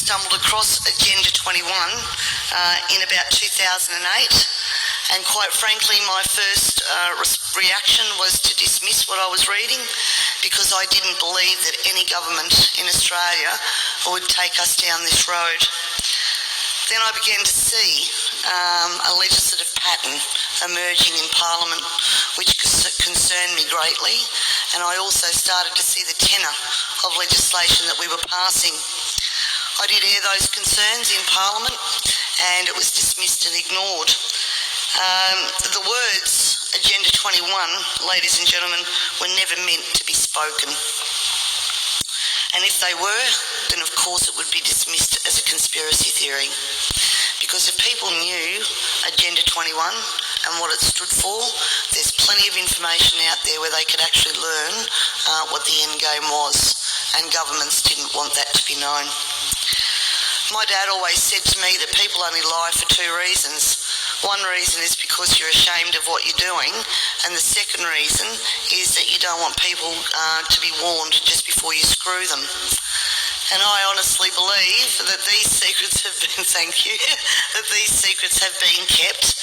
stumbled across Agenda 21 in about 2008, and quite frankly my first reaction was to dismiss what I was reading, because I didn't believe that any government in Australia would take us down this road. Then I began to see a legislative pattern emerging in Parliament which concerned me greatly, and I also started to see the tenor of legislation that we were passing. I did air those concerns in Parliament and it was dismissed and ignored. The words Agenda 21, ladies and gentlemen, were never meant to be spoken. And if they were, then of course it would be dismissed as a conspiracy theory. Because if people knew Agenda 21 and what it stood for, there's plenty of information out there where they could actually learn what the end game was, and governments didn't want that to be known. My dad always said to me that people only lie for two reasons. One reason is because you're ashamed of what you're doing, and the second reason is that you don't want people to be warned just before you screw them. And I honestly believe that these secrets have been, that these secrets have been kept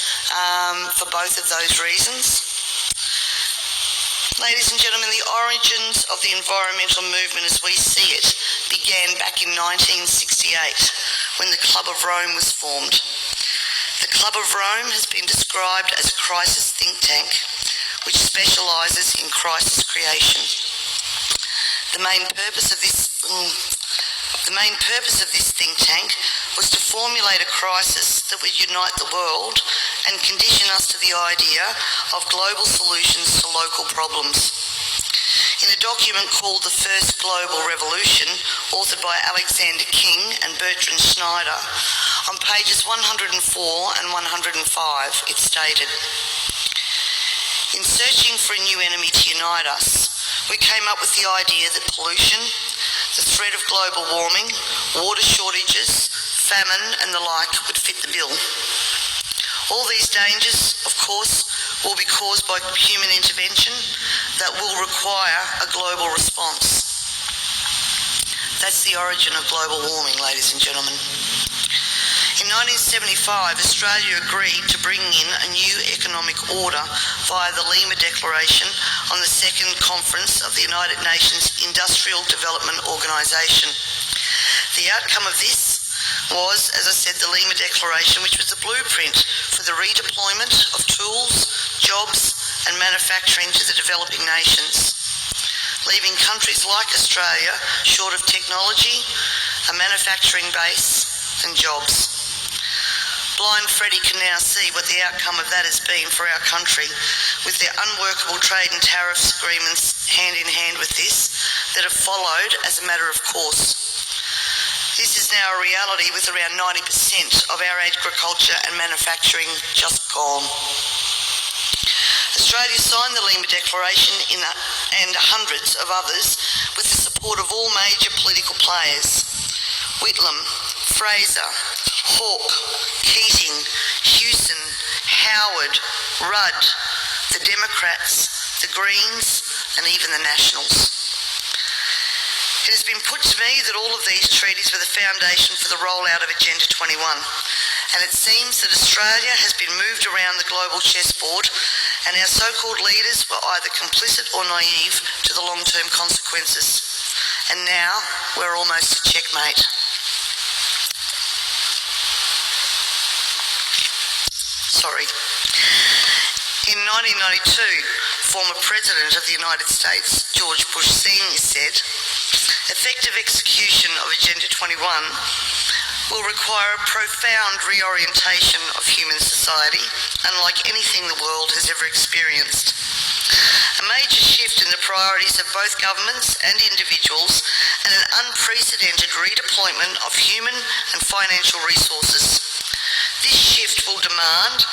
for both of those reasons. Ladies and gentlemen, the origins of the environmental movement as we see it began back in 1968 when the Club of Rome was formed. The Club of Rome has been described as a crisis think tank which specialises in crisis creation. The main purpose of this think tank was to formulate a crisis that would unite the world and condition us to the idea of global solutions to local problems. In a document called The First Global Revolution, authored by Alexander King and Bertrand Schneider, on pages 104 and 105, it stated, "In searching for a new enemy to unite us, we came up with the idea that pollution, the threat of global warming, water shortages, famine and the like would fit the bill. All these dangers, of course, will be caused by human intervention that will require a global response." That's the origin of global warming, ladies and gentlemen. In 1975, Australia agreed to bring in a new economic order via the Lima Declaration on the Second Conference of the United Nations Industrial Development Organisation. The outcome of this was, as I said, the Lima Declaration, which was the blueprint for the redeployment of tools, jobs and manufacturing to the developing nations, leaving countries like Australia short of technology, a manufacturing base and jobs. Blind Freddie can now see what the outcome of that has been for our country, with their unworkable trade and tariffs agreements hand in hand with this that have followed as a matter of course. This is now a reality, with around 90% of our agriculture and manufacturing just gone. Australia signed the Lima Declaration and hundreds of others with the support of all major political players: Whitlam, Fraser, Hawke, Keating, Hewson, Howard, Rudd, the Democrats, the Greens and even the Nationals. It has been put to me that all of these treaties were the foundation for the rollout of Agenda 21, and it seems that Australia has been moved around the global chessboard, and our so-called leaders were either complicit or naive to the long-term consequences. And now we're almost at checkmate. In 1992, former President of the United States, George Bush Sr. said, "Effective execution of Agenda 21 will require a profound reorientation of human society, unlike anything the world has ever experienced. A major shift in the priorities of both governments and individuals, and an unprecedented redeployment of human and financial resources. This shift will demand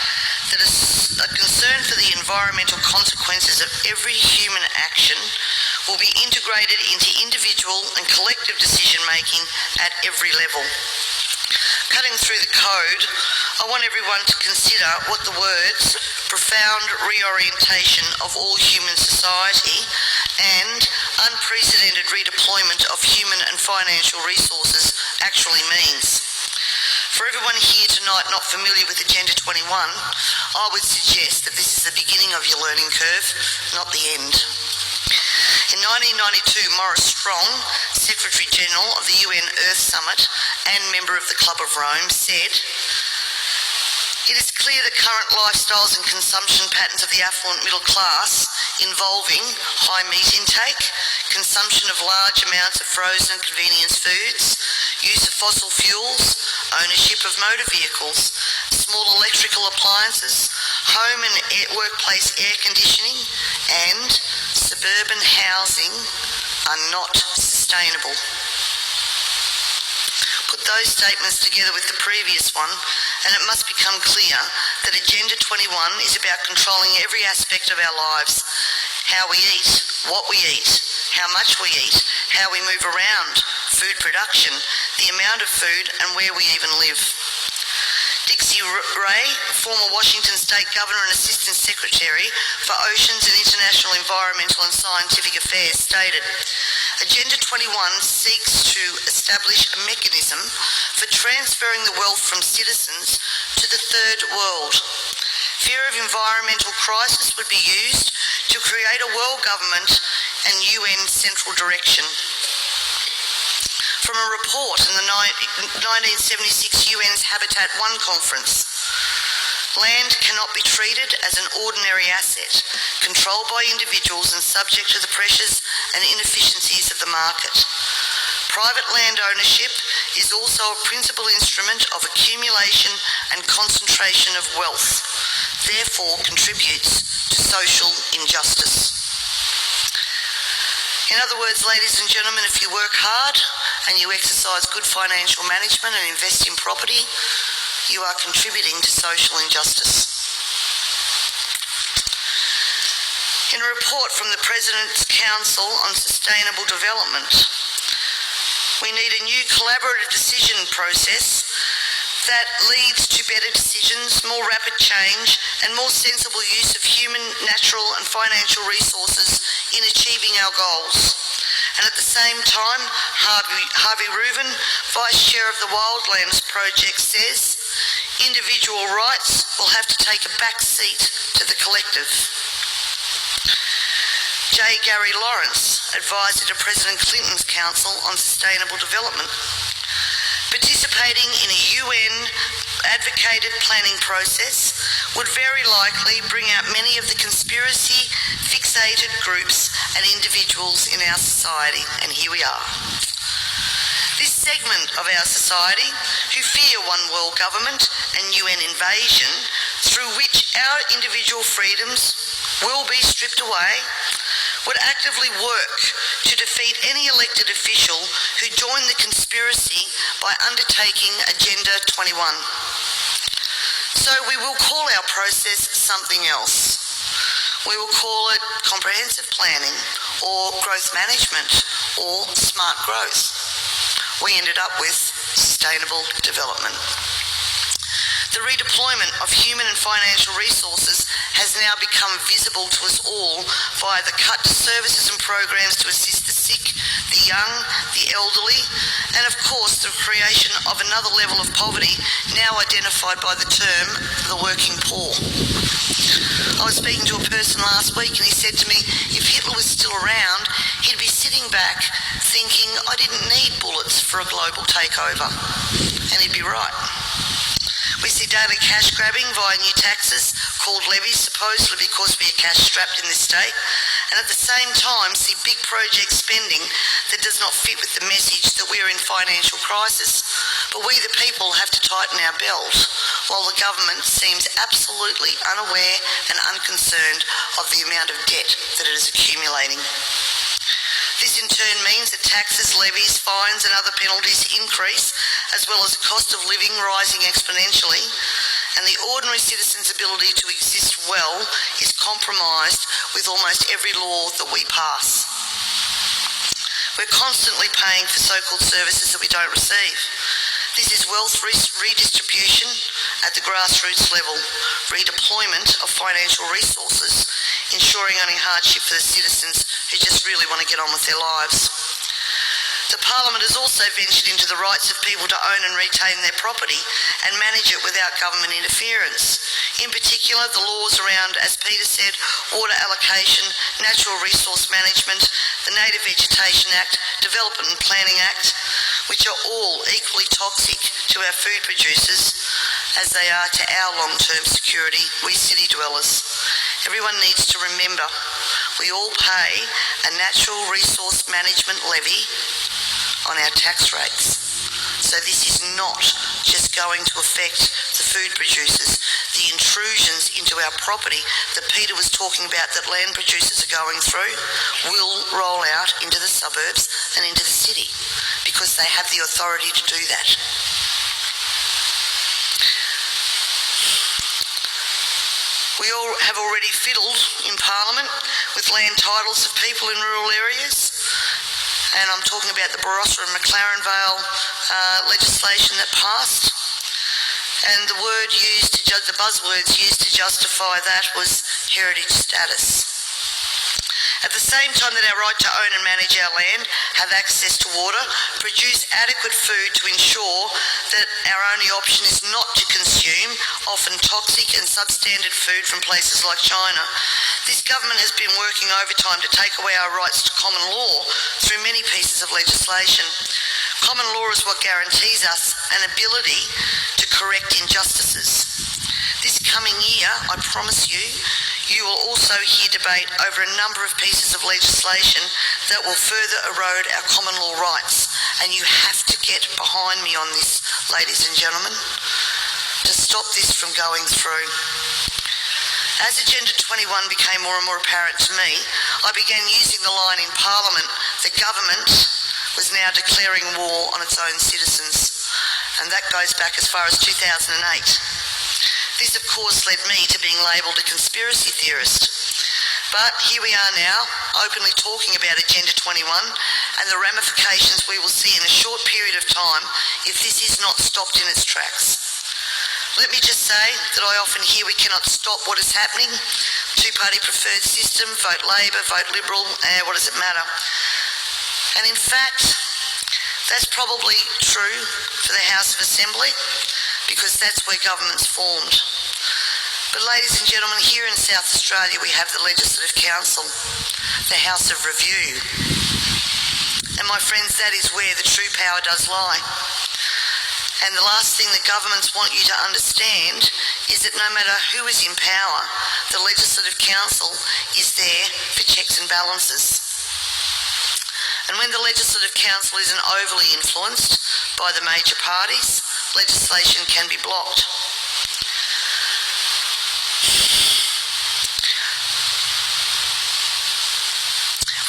that a concern for the environmental consequences of every human action will be integrated into individual and collective decision-making at every level." Cutting through the code, I want everyone to consider what the words "profound reorientation of all human society" and "unprecedented redeployment of human and financial resources" actually mean For everyone here tonight not familiar with Agenda 21, I would suggest that this is the beginning of your learning curve, not the end. In 1992, Maurice Strong, Secretary General of the UN Earth Summit and member of the Club of Rome, said, "It is clear that current lifestyles and consumption patterns of the affluent middle class, involving high meat intake, consumption of large amounts of frozen and convenience foods, use of fossil fuels, ownership of motor vehicles, small electrical appliances, home and workplace air conditioning, and suburban housing are not sustainable." Put those statements together with the previous one, and it must become clear that Agenda 21 is about controlling every aspect of our lives: how we eat, what we eat, how much we eat, how we move around, food production, the amount of food, and where we even live. Dixie Ray, former Washington State Governor and Assistant Secretary for Oceans and International Environmental and Scientific Affairs, stated, "Agenda 21 seeks to establish a mechanism for transferring the wealth from citizens to the third world. Fear of environmental crisis would be used to create a world government and UN central direction." From a report in the 1976 UN's Habitat I conference, land cannot be treated as an ordinary asset, controlled by individuals and subject to the pressures and inefficiencies of the market. Private land ownership is also a principal instrument of accumulation and concentration of wealth, therefore contributes to social injustice. In other words, ladies and gentlemen, if you work hard and you exercise good financial management and invest in property, you are contributing to social injustice. In a report from the President's Council on Sustainable Development, we need a new collaborative decision process that leads to better decisions, more rapid change, and more sensible use of human, natural, and financial resources in achieving our goals. And at the same time, Harvey Reuven, Vice Chair of the Wildlands Project, says individual rights will have to take a back seat to the collective. J. Gary Lawrence, Advisor to President Clinton's Council on Sustainable Development, participating in a UN advocated planning process would very likely bring out many of the conspiracy fixated groups and individuals in our society, and here we are. This segment of our society, who fear one world government and UN invasion, through which our individual freedoms will be stripped away, would actively work to defeat any elected official who joined the conspiracy by undertaking Agenda 21. So we will call our process something else. We will call it comprehensive planning, or growth management, or smart growth. We ended up with sustainable development. The redeployment of human and financial resources has now become visible to us all via the cut to services and programs to assist the sick, the young, the elderly, and of course the creation of another level of poverty now identified by the term the working poor. I was speaking to a person last week and he said to me, if Hitler was still around, he'd be sitting back thinking, I didn't need bullets for a global takeover. And he'd be right. We see daily cash grabbing via new taxes called levies, supposedly because we are cash strapped in this state, and at the same time see big project spending that does not fit with the message that we are in financial crisis. But we the people have to tighten our belt, while the government seems absolutely unaware and unconcerned of the amount of debt that it is accumulating. This in turn means that taxes, levies, fines and other penalties increase, as well as the cost of living rising exponentially, and the ordinary citizen's ability to exist well is compromised with almost every law that we pass. We're constantly paying for so-called services that we don't receive. This is wealth redistribution at the grassroots level, redeployment of financial resources, ensuring only hardship for the citizens who just really want to get on with their lives. The Parliament has also ventured into the rights of people to own and retain their property and manage it without government interference. In particular, the laws around, as Peter said, water allocation, natural resource management, the Native Vegetation Act, Development and Planning Act, which are all equally toxic to our food producers as they are to our long-term security, we city dwellers. Everyone needs to remember we all pay a natural resource management levy on our tax rates. So this is not just going to affect the food producers. The intrusions into our property that Peter was talking about that land producers are going through will roll out into the suburbs and into the city because they have the authority to do that. We all have already fiddled in Parliament with land titles of people in rural areas, and I'm talking about the Barossa and McLaren Vale legislation that passed, and the buzzwords used to justify that was heritage status. At the same time that our right to own and manage our land, have access to water, produce adequate food to ensure that our only option is not to consume often toxic and substandard food from places like China, this government has been working overtime to take away our rights to common law through many pieces of legislation. Common law is what guarantees us an ability to correct injustices. This coming year, I promise you, you will also hear debate over a number of pieces of legislation that will further erode our common law rights. And you have to get behind me on this, ladies and gentlemen, to stop this from going through. As Agenda 21 became more and more apparent to me, I began using the line in Parliament that government was now declaring war on its own citizens. And that goes back as far as 2008. This, of course, led me to being labelled a conspiracy theorist. But here we are now, openly talking about Agenda 21 and the ramifications we will see in a short period of time if this is not stopped in its tracks. Let me just say that I often hear we cannot stop what is happening. Two-party preferred system, vote Labor, vote Liberal, what does it matter? And in fact, that's probably true for the House of Assembly, because that's where government's formed. But ladies and gentlemen, here in South Australia we have the Legislative Council, the House of Review. And my friends, that is where the true power does lie. And the last thing that governments want you to understand is that no matter who is in power, the Legislative Council is there for checks and balances. And when the Legislative Council isn't overly influenced by the major parties, legislation can be blocked.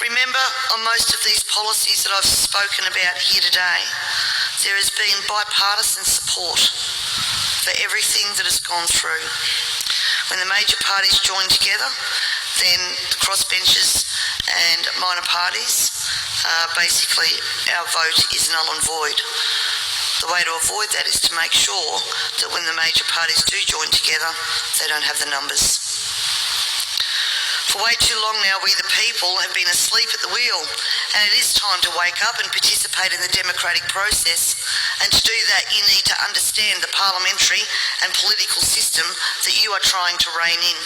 Remember, on most of these policies that I've spoken about here today, there has been bipartisan support for everything that has gone through. When the major parties join together, then the crossbenchers and minor parties, basically our vote is null and void. The way to avoid that is to make sure that when the major parties do join together, they don't have the numbers. For way too long now, we the people have been asleep at the wheel, and it is time to wake up and participate in the democratic process. And to do that, you need to understand the parliamentary and political system that you are trying to rein in.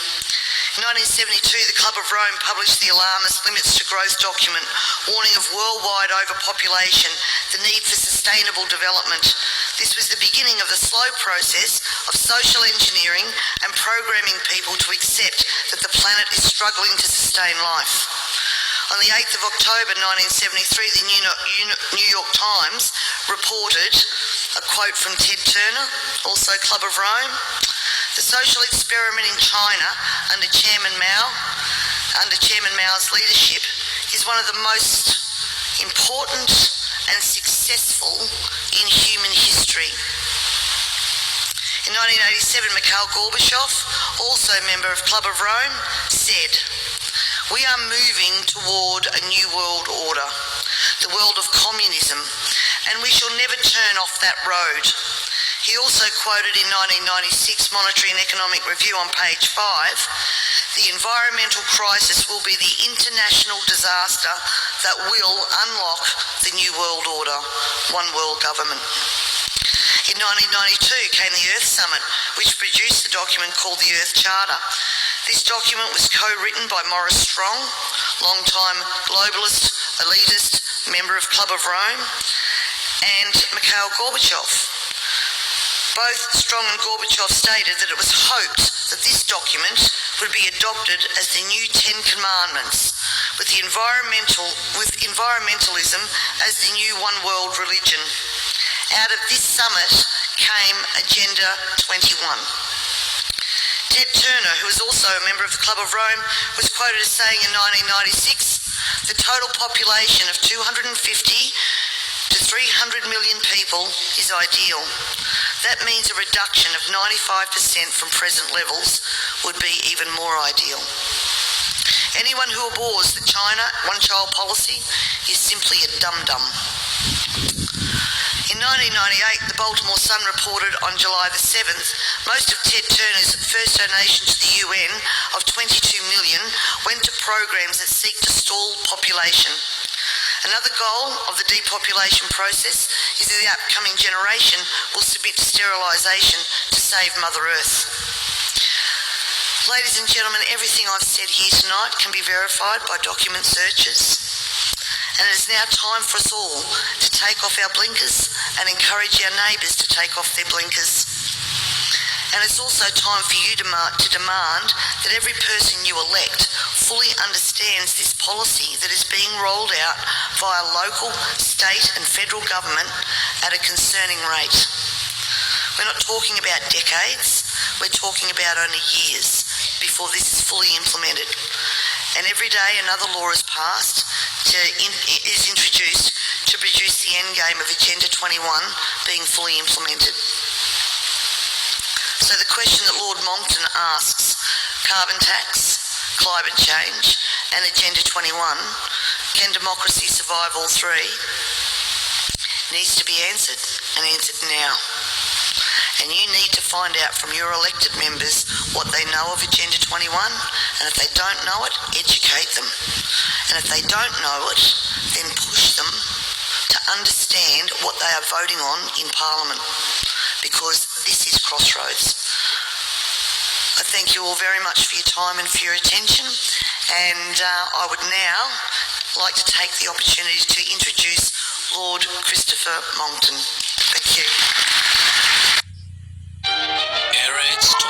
In 1972, the Club of Rome published the alarmist Limits to Growth document, warning of worldwide overpopulation, the need for sustainable development. This was the beginning of the slow process of social engineering and programming people to accept that the planet is struggling to sustain life. On the 8th of October 1973, the New York Times reported a quote from Ted Turner, also Club of Rome. The social experiment in China under Chairman Mao's leadership is one of the most important and successful in human history. In 1987, Mikhail Gorbachev, also a member of Club of Rome, said, "We are moving toward a new world order, the world of communism, and we shall never turn off that road." He also quoted in 1996 Monetary and Economic Review on page 5, "The environmental crisis will be the international disaster that will unlock the new world order, one world government. In 1992 came the Earth Summit, which produced the document called the Earth Charter. This document was co-written by Maurice Strong, long-time globalist, elitist, member of Club of Rome, and Mikhail Gorbachev. Both Strong and Gorbachev stated that it was hoped that this document would be adopted as the new Ten Commandments, with environmentalism as the new one world religion. Out of this summit came Agenda 21. Ted Turner, who was also a member of the Club of Rome, was quoted as saying in 1996, the total population of 250 to 300 million people is ideal. That means a reduction of 95% from present levels would be even more ideal. Anyone who abhors the China one-child policy is simply a dum-dum. In 1998, the Baltimore Sun reported on July the 7th, most of Ted Turner's first donation to the UN of 22 million went to programs that seek to stall population. Another goal of the depopulation process is that the upcoming generation will submit to sterilisation to save Mother Earth. Ladies and gentlemen, everything I've said here tonight can be verified by document searches. And it is now time for us all to take off our blinkers and encourage our neighbours to take off their blinkers. And it's also time for you to demand that every person you elect fully understands this policy that is being rolled out via local, state and federal government at a concerning rate. We're not talking about decades, we're talking about only years before this is fully implemented. And every day another law is passed, is introduced to produce the end game of Agenda 21 being fully implemented. So the question that Lord Monckton asks, carbon tax, climate change and Agenda 21, can democracy survive all three? Needs to be answered and answered now. And you need to find out from your elected members what they know of Agenda 21, and if they don't know it, educate them. And if they don't know it, then push them to understand what they are voting on in Parliament, because this is crossroads. I thank you all very much for your time and for your attention, and I would now like to take the opportunity to introduce Lord Christopher Monckton. Thank you.